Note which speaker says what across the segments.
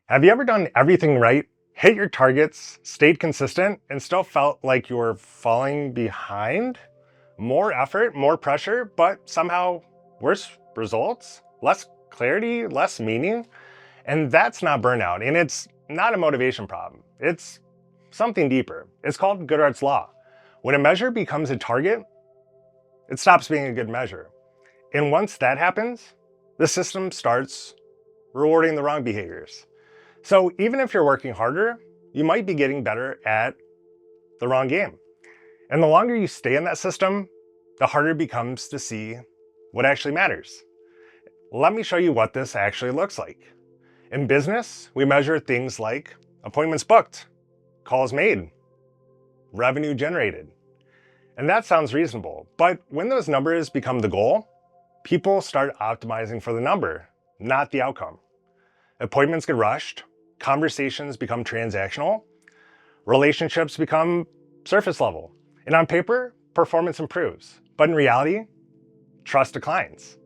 Speaker 1: Have you ever done everything right, hit your targets, stayed consistent, and still felt like you were falling behind? More effort, more pressure, but somehow worse results? Less clarity, less meaning? And that's not burnout, and it's not a motivation problem. It's something deeper. It's called Goodhart's Law. When a measure becomes a target, it stops being a good measure. And once that happens, the system starts rewarding the wrong behaviors. So even if you're working harder, you might be getting better at the wrong game. And the longer you stay in that system, the harder it becomes to see what actually matters. Let me show you what this actually looks like. In business, we measure things like appointments booked, calls made, revenue generated. And that sounds reasonable, but when those numbers become the goal, people start optimizing for the number, not the outcome. Appointments get rushed, conversations become transactional, relationships become surface level, and on paper, performance improves. But in reality, trust declines.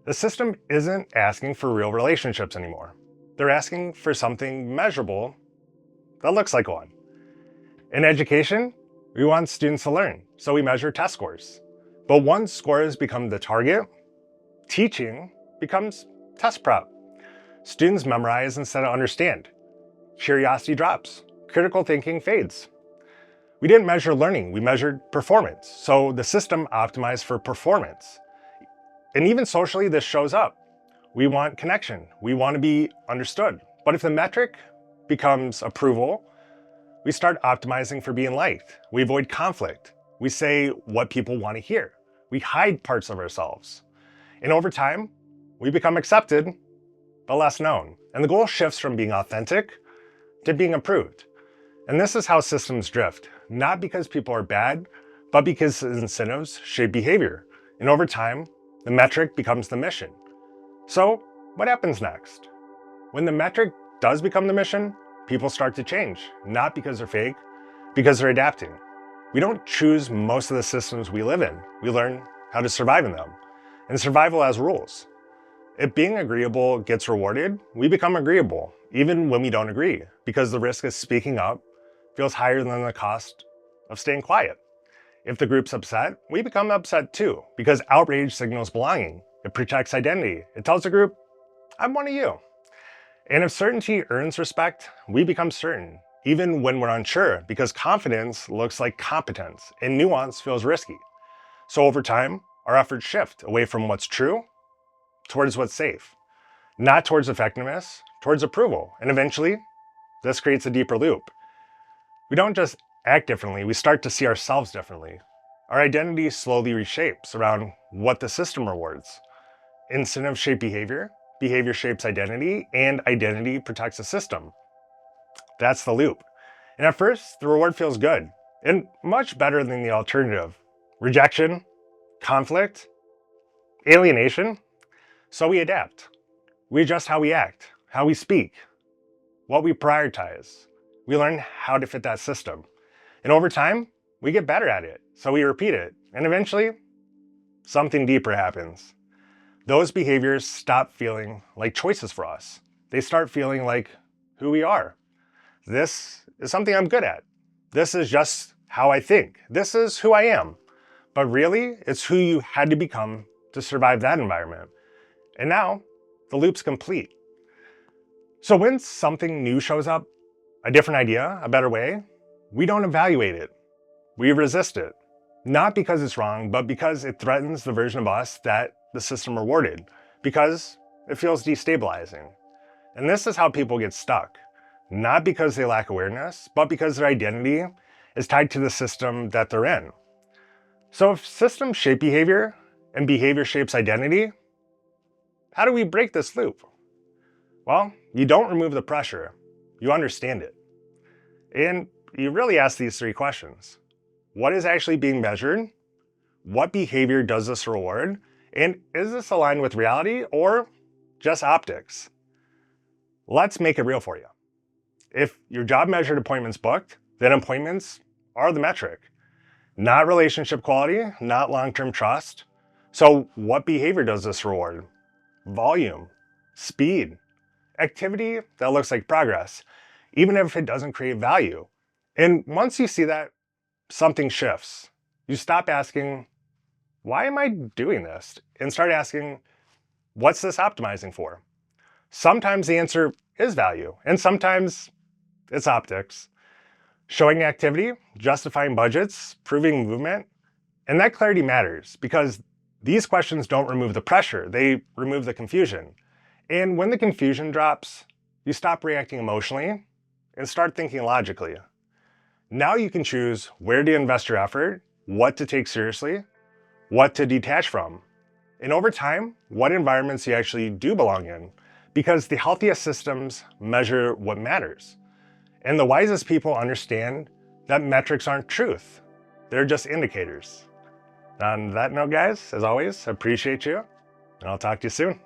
Speaker 1: The system isn't asking for real relationships anymore. They're asking for something measurable that looks like one. In education, we want students to learn, so we measure test scores. But once scores become the target, teaching becomes test prep. Students memorize instead of understand. Curiosity drops. Critical thinking fades. We didn't measure learning, we measured performance. So the system optimized for performance. And even socially, this shows up. We want connection. We want to be understood. But if the metric becomes approval, we start optimizing for being liked. We avoid conflict. We say what people want to hear. We hide parts of ourselves. And over time, we become accepted, but less known. And the goal shifts from being authentic to being approved. And this is how systems drift, not because people are bad, but because incentives shape behavior. And over time, the metric becomes the mission. So what happens next? When the metric does become the mission, people start to change, not because they're fake, because they're adapting. We don't choose most of the systems we live in. We learn how to survive in them. And survival has rules. If being agreeable gets rewarded, we become agreeable, even when we don't agree, because the risk of speaking up feels higher than the cost of staying quiet. If the group's upset, we become upset too, because outrage signals belonging. It protects identity. It tells the group, I'm one of you. And if certainty earns respect, we become certain, even when we're unsure, because confidence looks like competence and nuance feels risky. So over time, our efforts shift away from what's true towards what's safe, not towards effectiveness, towards approval. And eventually, this creates a deeper loop. We don't just act differently, we start to see ourselves differently. Our identity slowly reshapes around what the system rewards. Incentives shape behavior, behavior shapes identity, and identity protects the system. That's the loop. And at first, the reward feels good, and much better than the alternative. Rejection, conflict, alienation. So we adapt. We adjust how we act, how we speak, what we prioritize. We learn how to fit that system. And over time, we get better at it. So we repeat it. And eventually, something deeper happens. Those behaviors stop feeling like choices for us. They start feeling like who we are. This is something I'm good at. This is just how I think. This is who I am. But really, it's who you had to become to survive that environment. And now, the loop's complete. So when something new shows up, a different idea, a better way, we don't evaluate it. We resist it. Not because it's wrong, but because it threatens the version of us that the system rewarded, because it feels destabilizing. And this is how people get stuck. Not because they lack awareness, but because their identity is tied to the system that they're in. So if systems shape behavior and behavior shapes identity, how do we break this loop? Well, you don't remove the pressure, you understand it. And you really ask these three questions. What is actually being measured? What behavior does this reward? And is this aligned with reality or just optics? Let's make it real for you. If your job measured appointments booked, then appointments are the metric. Not relationship quality, not long-term trust. So what behavior does this reward? Volume, speed, activity that looks like progress, even if it doesn't create value. And once you see that, something shifts. You stop asking, why am I doing this? And start asking, what's this optimizing for? Sometimes the answer is value, and sometimes it's optics. Showing activity, justifying budgets, proving movement, and that clarity matters because these questions don't remove the pressure, they remove the confusion. And when the confusion drops, you stop reacting emotionally and start thinking logically. Now you can choose where to invest your effort, what to take seriously, what to detach from, and over time, what environments you actually do belong in, because the healthiest systems measure what matters. And the wisest people understand that metrics aren't truth, they're just indicators. On that note, guys, as always, appreciate you, and I'll talk to you soon.